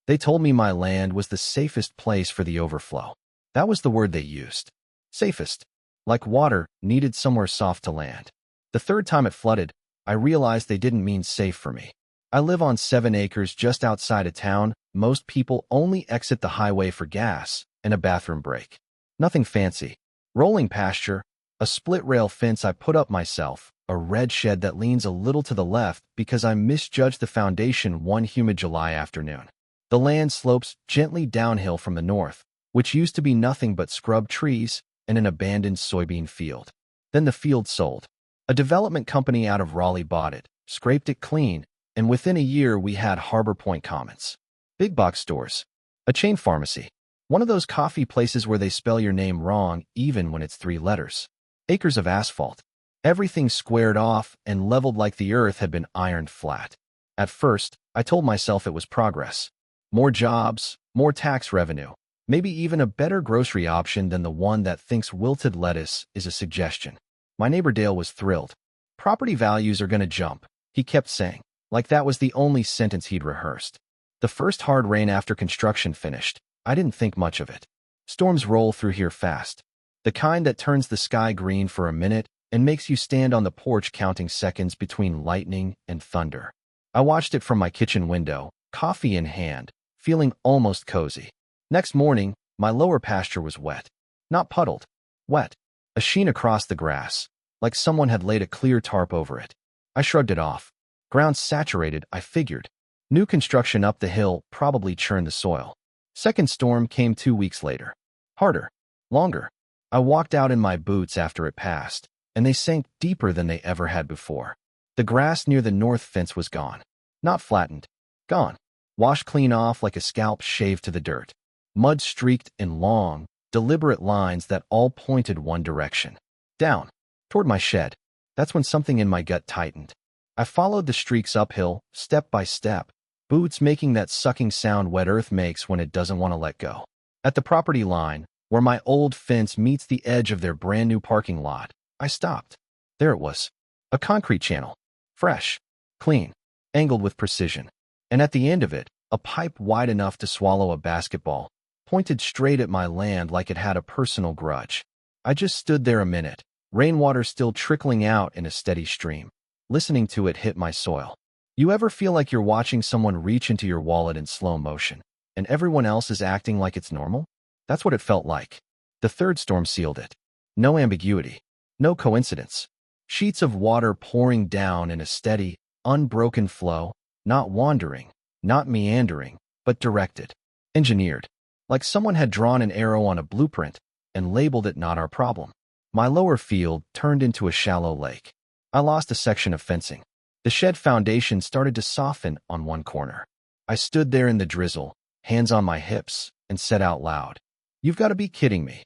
They told me my land was the safest place for the overflow. That was the word they used. Safest. Like water needed somewhere soft to land. The third time it flooded, I realized they didn't mean safe for me. I live on 7 acres just outside of town. Most people only exit the highway for gas and a bathroom break. Nothing fancy. Rolling pasture, a split-rail fence I put up myself, a red shed that leans a little to the left because I misjudged the foundation one humid July afternoon. The land slopes gently downhill from the north, which used to be nothing but scrub trees and an abandoned soybean field. Then the field sold. A development company out of Raleigh bought it, scraped it clean, and within a year we had Harbor Point Commons. Big box stores. A chain pharmacy. One of those coffee places where they spell your name wrong even when it's 3 letters. Acres of asphalt. Everything squared off and leveled like the earth had been ironed flat. At first, I told myself it was progress. More jobs, more tax revenue. Maybe even a better grocery option than the one that thinks wilted lettuce is a suggestion. My neighbor Dale was thrilled. Property values are going to jump, he kept saying, like that was the only sentence he'd rehearsed. The first hard rain after construction finished, I didn't think much of it. Storms roll through here fast. The kind that turns the sky green for a minute and makes you stand on the porch counting seconds between lightning and thunder. I watched it from my kitchen window, coffee in hand, feeling almost cozy. Next morning, my lower pasture was wet. Not puddled. Wet. A sheen across the grass, like someone had laid a clear tarp over it. I shrugged it off. Ground saturated, I figured. New construction up the hill probably churned the soil. Second storm came 2 weeks later. Harder. Longer. I walked out in my boots after it passed, and they sank deeper than they ever had before. The grass near the north fence was gone. Not flattened. Gone. Washed clean off like a scalp shaved to the dirt. Mud streaked in long, deliberate lines that all pointed one direction. Down. Toward my shed. That's when something in my gut tightened. I followed the streaks uphill, step by step, boots making that sucking sound wet earth makes when it doesn't want to let go. At the property line, where my old fence meets the edge of their brand new parking lot, I stopped. There it was. A concrete channel. Fresh. Clean. Angled with precision. And at the end of it, a pipe wide enough to swallow a basketball, pointed straight at my land like it had a personal grudge. I just stood there a minute, rainwater still trickling out in a steady stream, listening to it hit my soil. You ever feel like you're watching someone reach into your wallet in slow motion, and everyone else is acting like it's normal? That's what it felt like. The third storm sealed it. No ambiguity. No coincidence. Sheets of water pouring down in a steady, unbroken flow, not wandering, not meandering, but directed. Engineered. Like someone had drawn an arrow on a blueprint and labeled it not our problem. My lower field turned into a shallow lake. I lost a section of fencing. The shed foundation started to soften on one corner. I stood there in the drizzle, hands on my hips, and said out loud, "You've got to be kidding me."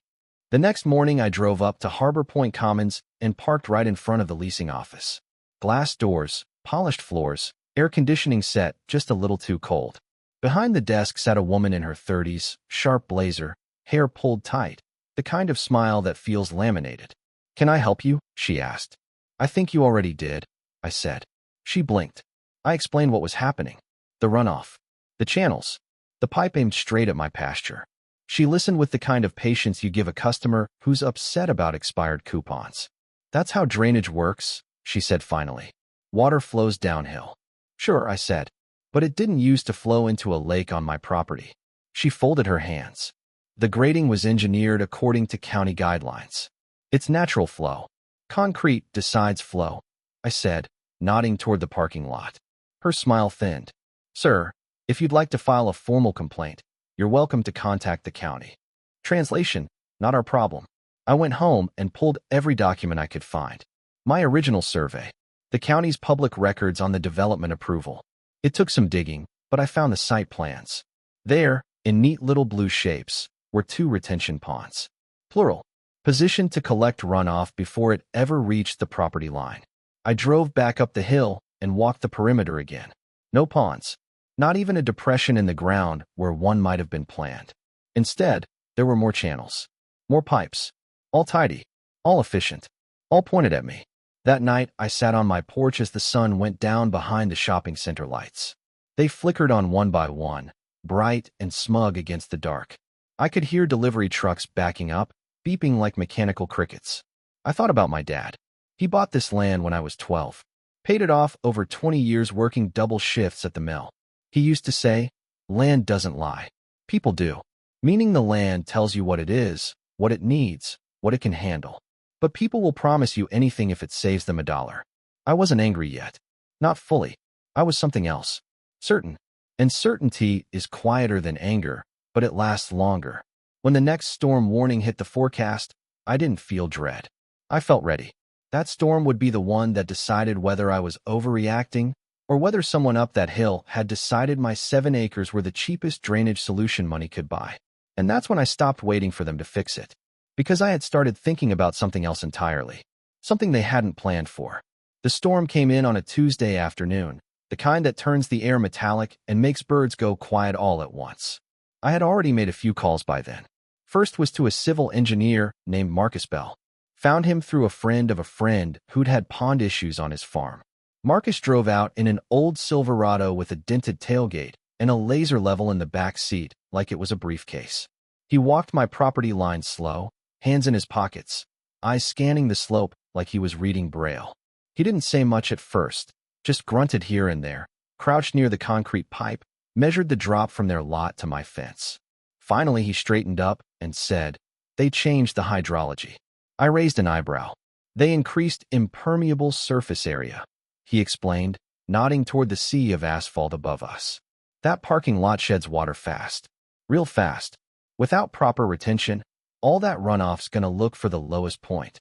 The next morning I drove up to Harbor Point Commons and parked right in front of the leasing office. Glass doors, polished floors, air conditioning set just a little too cold. Behind the desk sat a woman in her 30s, sharp blazer, hair pulled tight, the kind of smile that feels laminated. "Can I help you?" she asked. "I think you already did," I said. She blinked. I explained what was happening. The runoff. The channels. The pipe aimed straight at my pasture. She listened with the kind of patience you give a customer who's upset about expired coupons. "That's how drainage works," she said finally. "Water flows downhill." "Sure," I said, "but it didn't used to flow into a lake on my property." She folded her hands. "The grading was engineered according to county guidelines. It's natural flow. Concrete decides flow," I said, nodding toward the parking lot. Her smile thinned. "Sir, if you'd like to file a formal complaint, you're welcome to contact the county." Translation, not our problem. I went home and pulled every document I could find. My original survey. The county's public records on the development approval. It took some digging, but I found the site plans. There, in neat little blue shapes, were 2 retention ponds. Plural. Positioned to collect runoff before it ever reached the property line. I drove back up the hill and walked the perimeter again. No ponds. Not even a depression in the ground where one might have been planned. Instead, there were more channels. More pipes. All tidy. All efficient. All pointed at me. That night, I sat on my porch as the sun went down behind the shopping center lights. They flickered on one by one, bright and smug against the dark. I could hear delivery trucks backing up, beeping like mechanical crickets. I thought about my dad. He bought this land when I was 12, paid it off over 20 years working double shifts at the mill. He used to say, "Land doesn't lie. People do." Meaning the land tells you what it is, what it needs, what it can handle. But people will promise you anything if it saves them $1. I wasn't angry yet. Not fully. I was something else. Certain. And certainty is quieter than anger, but it lasts longer. When the next storm warning hit the forecast, I didn't feel dread. I felt ready. That storm would be the one that decided whether I was overreacting or whether someone up that hill had decided my 7 acres were the cheapest drainage solution money could buy. And that's when I stopped waiting for them to fix it. Because I had started thinking about something else entirely. Something they hadn't planned for. The storm came in on a Tuesday afternoon, the kind that turns the air metallic and makes birds go quiet all at once. I had already made a few calls by then. First was to a civil engineer named Marcus Bell. Found him through a friend of a friend who'd had pond issues on his farm. Marcus drove out in an old Silverado with a dented tailgate and a laser level in the back seat like it was a briefcase. He walked my property line slow, hands in his pockets, eyes scanning the slope like he was reading Braille. He didn't say much at first, just grunted here and there, crouched near the concrete pipe, measured the drop from their lot to my fence. Finally, he straightened up and said, "They changed the hydrology." I raised an eyebrow. "They increased impermeable surface area," he explained, nodding toward the sea of asphalt above us. "That parking lot sheds water fast. Real fast. Without proper retention, all that runoff's gonna look for the lowest point."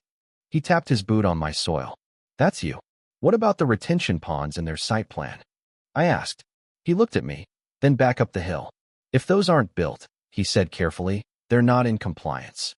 He tapped his boot on my soil. "That's you. What about the retention ponds and their site plan?" I asked. He looked at me, then back up the hill. "If those aren't built," he said carefully, "they're not in compliance."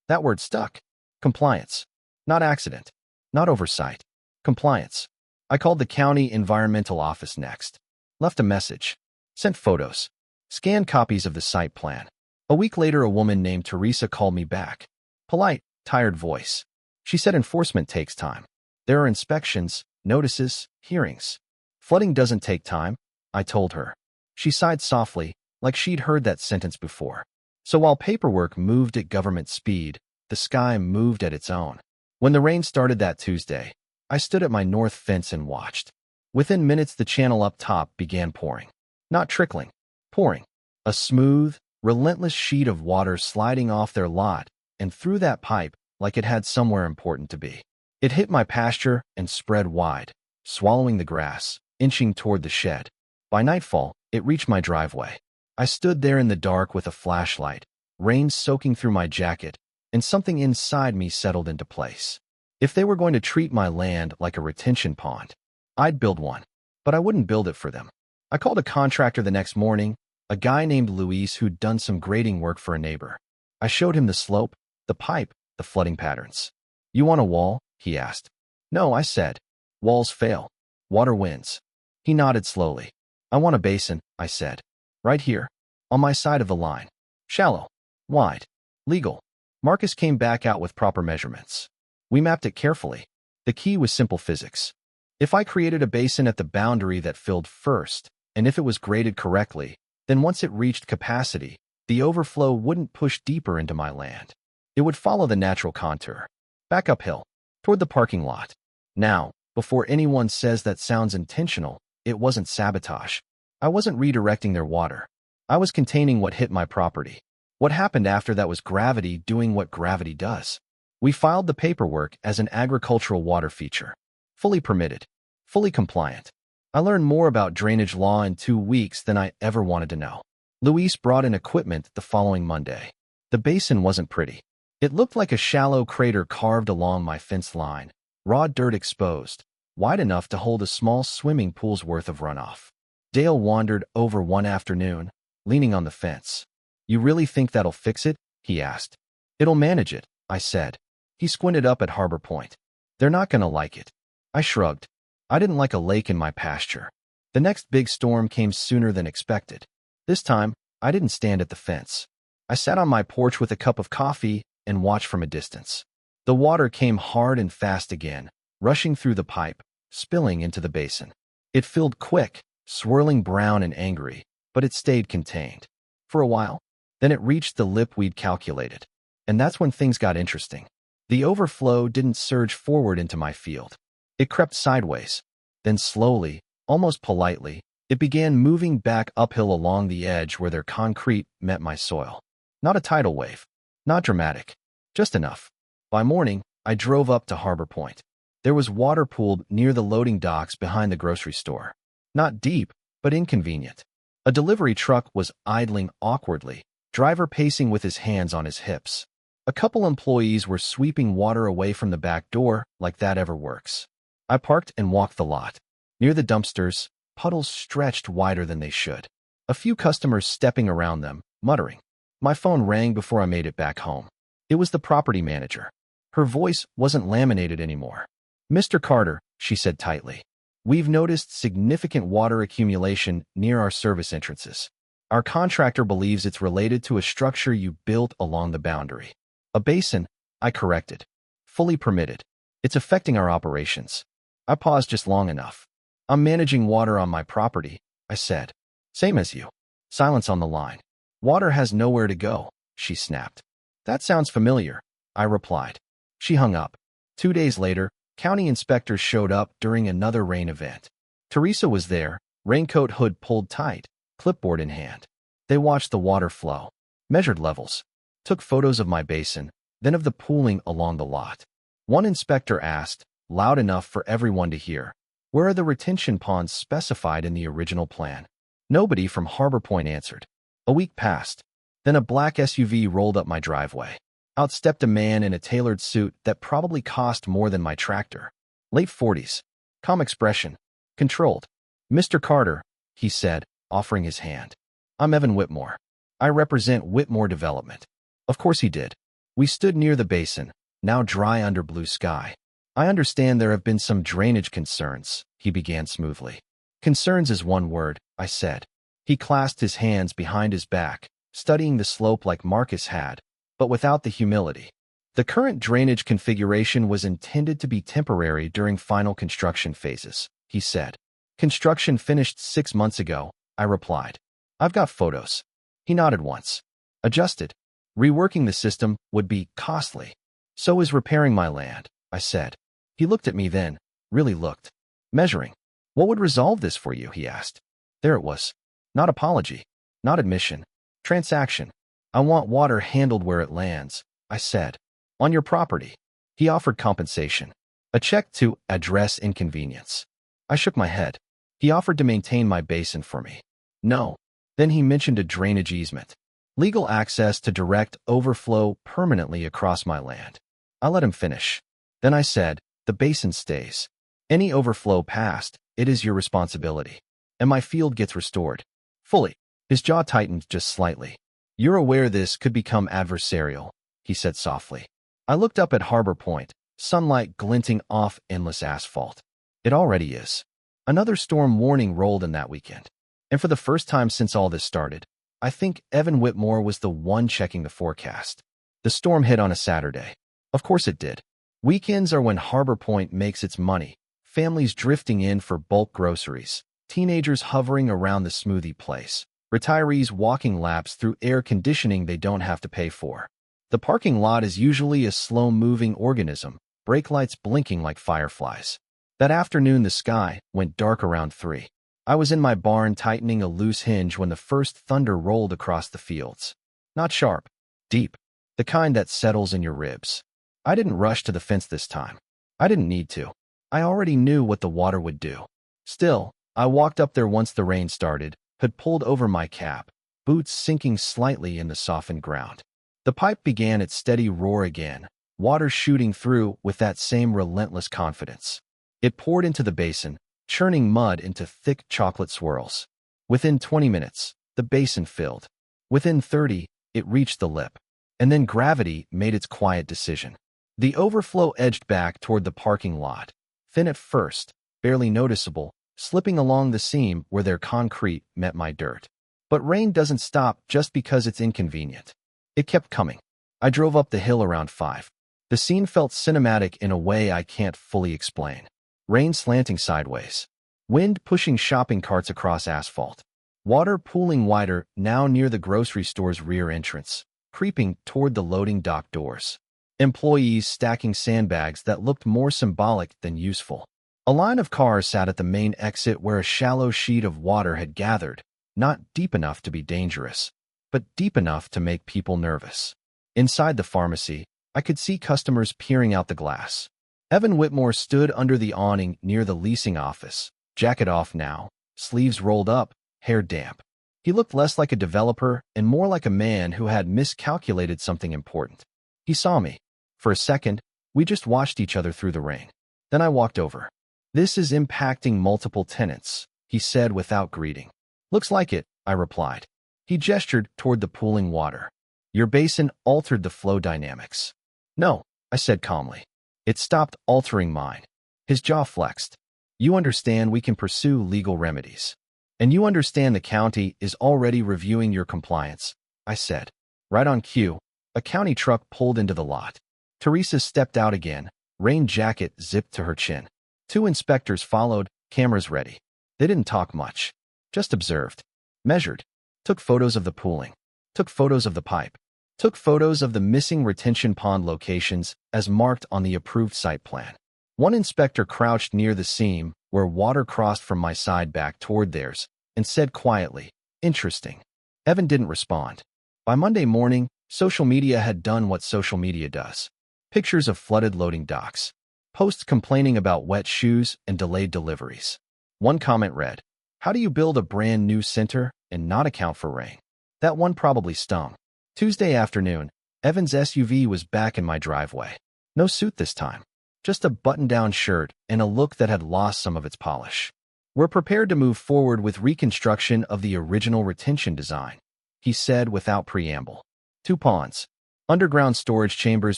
That word stuck. Compliance. Not accident. Not oversight. Compliance. I called the county environmental office next. Left a message. Sent photos. Scanned copies of the site plan. A week later, a woman named Teresa called me back. Polite, tired voice. She said enforcement takes time. There are inspections, notices, hearings. Flooding doesn't take time, I told her. She sighed softly, like she'd heard that sentence before. So while paperwork moved at government speed, the sky moved at its own. When the rain started that Tuesday, I stood at my north fence and watched. Within minutes, the channel up top began pouring. Not trickling. Pouring. A smooth, relentless sheet of water sliding off their lot and through that pipe like it had somewhere important to be. It hit my pasture and spread wide, swallowing the grass, inching toward the shed. By nightfall, it reached my driveway. I stood there in the dark with a flashlight, rain soaking through my jacket, and something inside me settled into place. If they were going to treat my land like a retention pond, I'd build one, but I wouldn't build it for them. I called a contractor the next morning, a guy named Luis who'd done some grading work for a neighbor. I showed him the slope, the pipe, the flooding patterns. "You want a wall?" he asked. "No," I said. "Walls fail. Water wins." He nodded slowly. "I want a basin," I said. "Right here, on my side of the line. Shallow, wide, legal." Marcus came back out with proper measurements. We mapped it carefully. The key was simple physics. If I created a basin at the boundary that filled first, and if it was graded correctly, then once it reached capacity, the overflow wouldn't push deeper into my land. It would follow the natural contour. Back uphill, toward the parking lot. Now, before anyone says that sounds intentional, it wasn't sabotage. I wasn't redirecting their water. I was containing what hit my property. What happened after that was gravity doing what gravity does. We filed the paperwork as an agricultural water feature. Fully permitted. Fully compliant. I learned more about drainage law in 2 weeks than I ever wanted to know. Luis brought in equipment the following Monday. The basin wasn't pretty. It looked like a shallow crater carved along my fence line, raw dirt exposed, wide enough to hold a small swimming pool's worth of runoff. Dale wandered over one afternoon, leaning on the fence. "You really think that'll fix it?" he asked. "It'll manage it," I said. He squinted up at Harbor Point. "They're not gonna like it." I shrugged. I didn't like a lake in my pasture. The next big storm came sooner than expected. This time, I didn't stand at the fence. I sat on my porch with a cup of coffee and watched from a distance. The water came hard and fast again, rushing through the pipe, spilling into the basin. It filled quick, swirling brown and angry, but it stayed contained. For a while, then it reached the lip we'd calculated. And that's when things got interesting. The overflow didn't surge forward into my field. It crept sideways. Then slowly, almost politely, it began moving back uphill along the edge where their concrete met my soil. Not a tidal wave. Not dramatic. Just enough. By morning, I drove up to Harbor Point. There was water pooled near the loading docks behind the grocery store. Not deep, but inconvenient. A delivery truck was idling awkwardly, driver pacing with his hands on his hips. A couple employees were sweeping water away from the back door like that ever works. I parked and walked the lot. Near the dumpsters, puddles stretched wider than they should. A few customers stepping around them, muttering. My phone rang before I made it back home. It was the property manager. Her voice wasn't laminated anymore. Mr. Carter, she said tightly. We've noticed significant water accumulation near our service entrances. Our contractor believes it's related to a structure you built along the boundary. A basin, I corrected. Fully permitted. It's affecting our operations. I paused just long enough. I'm managing water on my property, I said. Same as you. Silence on the line. Water has nowhere to go, she snapped. That sounds familiar, I replied. She hung up. 2 days later, county inspectors showed up during another rain event. Teresa was there, raincoat hood pulled tight, clipboard in hand. They watched the water flow, measured levels, took photos of my basin, then of the pooling along the lot. One inspector asked, loud enough for everyone to hear, where are the retention ponds specified in the original plan? Nobody from Harbor Point answered. A week passed. Then a black SUV rolled up my driveway. Out stepped a man in a tailored suit that probably cost more than my tractor. Late 40s. Calm expression. Controlled. Mr. Carter, he said, offering his hand. I'm Evan Whitmore. I represent Whitmore Development. Of course he did. We stood near the basin, now dry under blue sky. I understand there have been some drainage concerns, he began smoothly. Concerns is one word, I said. He clasped his hands behind his back, studying the slope like Marcus had, but without the humility. The current drainage configuration was intended to be temporary during final construction phases, he said. Construction finished 6 months ago, I replied. I've got photos. He nodded once. Adjusted. Reworking the system would be costly. So is repairing my land, I said. He looked at me then, really looked. Measuring. What would resolve this for you, he asked. There it was. Not apology. Not admission. Transaction. I want water handled where it lands, I said. On your property. He offered compensation. A check to address inconvenience. I shook my head. He offered to maintain my basin for me. No. Then he mentioned a drainage easement. Legal access to direct overflow permanently across my land. I let him finish. Then I said, the basin stays. Any overflow past, it is your responsibility. And my field gets restored. Fully. His jaw tightened just slightly. You're aware this could become adversarial, he said softly. I looked up at Harbor Point, sunlight glinting off endless asphalt. It already is. Another storm warning rolled in that weekend. And for the first time since all this started, I think Evan Whitmore was the one checking the forecast. The storm hit on a Saturday. Of course it did. Weekends are when Harbor Point makes its money, families drifting in for bulk groceries, teenagers hovering around the smoothie place, retirees walking laps through air conditioning they don't have to pay for. The parking lot is usually a slow-moving organism, brake lights blinking like fireflies. That afternoon the sky went dark around 3. I was in my barn tightening a loose hinge when the first thunder rolled across the fields. Not sharp, deep, the kind that settles in your ribs. I didn't rush to the fence this time. I didn't need to. I already knew what the water would do. Still, I walked up there once the rain started, had pulled over my cap, boots sinking slightly in the softened ground. The pipe began its steady roar again, water shooting through with that same relentless confidence. It poured into the basin, churning mud into thick chocolate swirls. Within 20 minutes, the basin filled. Within 30, it reached the lip. And then gravity made its quiet decision. The overflow edged back toward the parking lot, thin at first, barely noticeable, slipping along the seam where their concrete met my dirt. But rain doesn't stop just because it's inconvenient. It kept coming. I drove up the hill around 5. The scene felt cinematic in a way I can't fully explain. Rain slanting sideways. Wind pushing shopping carts across asphalt. Water pooling wider, now near the grocery store's rear entrance, creeping toward the loading dock doors. Employees stacking sandbags that looked more symbolic than useful. A line of cars sat at the main exit where a shallow sheet of water had gathered, not deep enough to be dangerous, but deep enough to make people nervous. Inside the pharmacy, I could see customers peering out the glass. Evan Whitmore stood under the awning near the leasing office, jacket off now, sleeves rolled up, hair damp. He looked less like a developer and more like a man who had miscalculated something important. He saw me. For a second, we just watched each other through the rain. Then I walked over. "This is impacting multiple tenants," he said without greeting. "Looks like it," I replied. He gestured toward the pooling water. "Your basin altered the flow dynamics." "No," I said calmly. "It stopped altering mine." His jaw flexed. "You understand we can pursue legal remedies. And you understand the county is already reviewing your compliance," I said. Right on cue, a county truck pulled into the lot. Teresa stepped out again, rain jacket zipped to her chin. 2 inspectors followed, cameras ready. They didn't talk much, just observed, measured, took photos of the pooling, took photos of the pipe, took photos of the missing retention pond locations as marked on the approved site plan. One inspector crouched near the seam where water crossed from my side back toward theirs and said quietly, "Interesting." Evan didn't respond. By Monday morning, social media had done what social media does. Pictures of flooded loading docks. Posts complaining about wet shoes and delayed deliveries. One comment read, "How do you build a brand new center and not account for rain?" That one probably stung. Tuesday afternoon, Evan's SUV was back in my driveway. No suit this time. Just a button-down shirt and a look that had lost some of its polish. "We're prepared to move forward with reconstruction of the original retention design," he said without preamble. 2 ponds. Underground storage chambers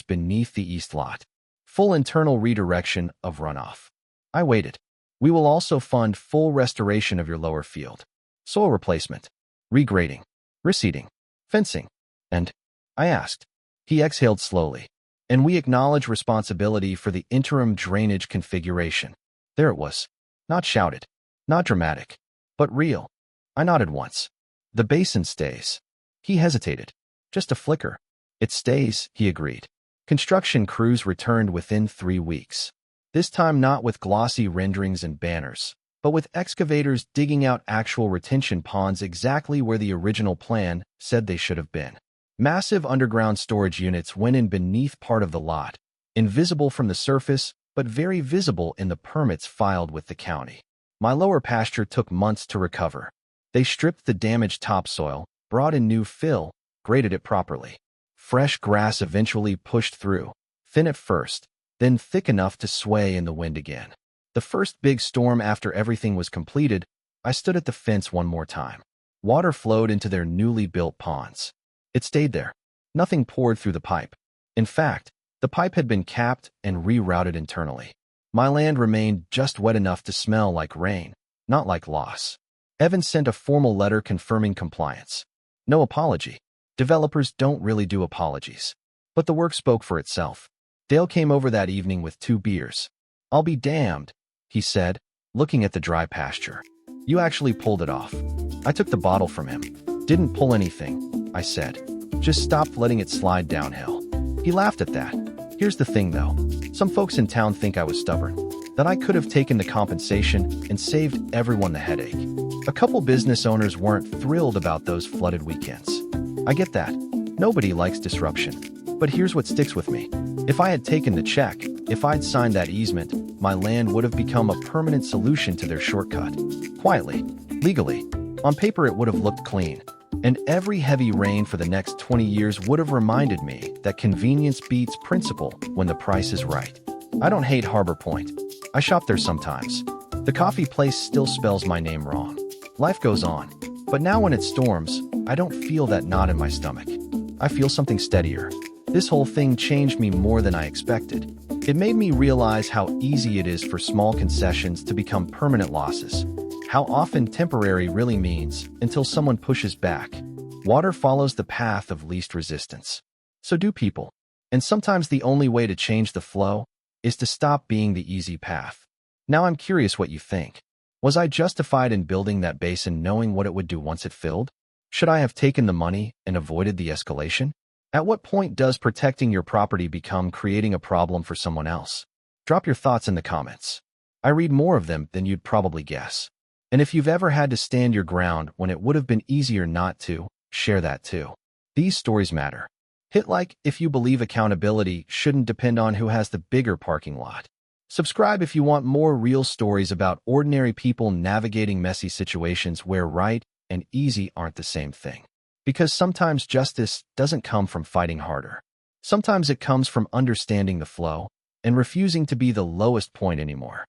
beneath the east lot. Full internal redirection of runoff. I waited. "We will also fund full restoration of your lower field. Soil replacement, regrading, reseeding, fencing, and," I asked. He exhaled slowly. "And we acknowledge responsibility for the interim drainage configuration." There it was. Not shouted. Not dramatic. But real. I nodded once. "The basin stays." He hesitated. "Just a flicker." "It stays," he agreed. Construction crews returned within 3 weeks. This time not with glossy renderings and banners, but with excavators digging out actual retention ponds exactly where the original plan said they should have been. Massive underground storage units went in beneath part of the lot, invisible from the surface, but very visible in the permits filed with the county. My lower pasture took months to recover. They stripped the damaged topsoil, brought in new fill, graded it properly. Fresh grass eventually pushed through, thin at first, then thick enough to sway in the wind again. The first big storm after everything was completed, I stood at the fence one more time. Water flowed into their newly built ponds. It stayed there. Nothing poured through the pipe. In fact, the pipe had been capped and rerouted internally. My land remained just wet enough to smell like rain, not like loss. Evan sent a formal letter confirming compliance. No apology. Developers don't really do apologies. But the work spoke for itself. Dale came over that evening with 2 beers. "I'll be damned," he said, looking at the dry pasture. "You actually pulled it off." I took the bottle from him. "Didn't pull anything," I said. "Just stopped letting it slide downhill." He laughed at that. "Here's the thing, though. Some folks in town think I was stubborn, that I could have taken the compensation and saved everyone the headache. A couple business owners weren't thrilled about those flooded weekends. I get that. Nobody likes disruption. But here's what sticks with me. If I had taken the check, if I'd signed that easement, my land would have become a permanent solution to their shortcut. Quietly, legally. On paper it would have looked clean. And every heavy rain for the next 20 years would have reminded me that convenience beats principle when the price is right. I don't hate Harbor Point. I shop there sometimes. The coffee place still spells my name wrong. Life goes on. But now when it storms, I don't feel that knot in my stomach. I feel something steadier. This whole thing changed me more than I expected. It made me realize how easy it is for small concessions to become permanent losses. How often temporary really means until someone pushes back. Water follows the path of least resistance. So do people. And sometimes the only way to change the flow is to stop being the easy path. Now I'm curious what you think. Was I justified in building that basin knowing what it would do once it filled? Should I have taken the money and avoided the escalation? At what point does protecting your property become creating a problem for someone else? Drop your thoughts in the comments. I read more of them than you'd probably guess. And if you've ever had to stand your ground when it would have been easier not to, share that too. These stories matter. Hit like if you believe accountability shouldn't depend on who has the bigger parking lot. Subscribe if you want more real stories about ordinary people navigating messy situations where right and easy aren't the same thing. Because sometimes justice doesn't come from fighting harder. Sometimes it comes from understanding the flow and refusing to be the lowest point anymore.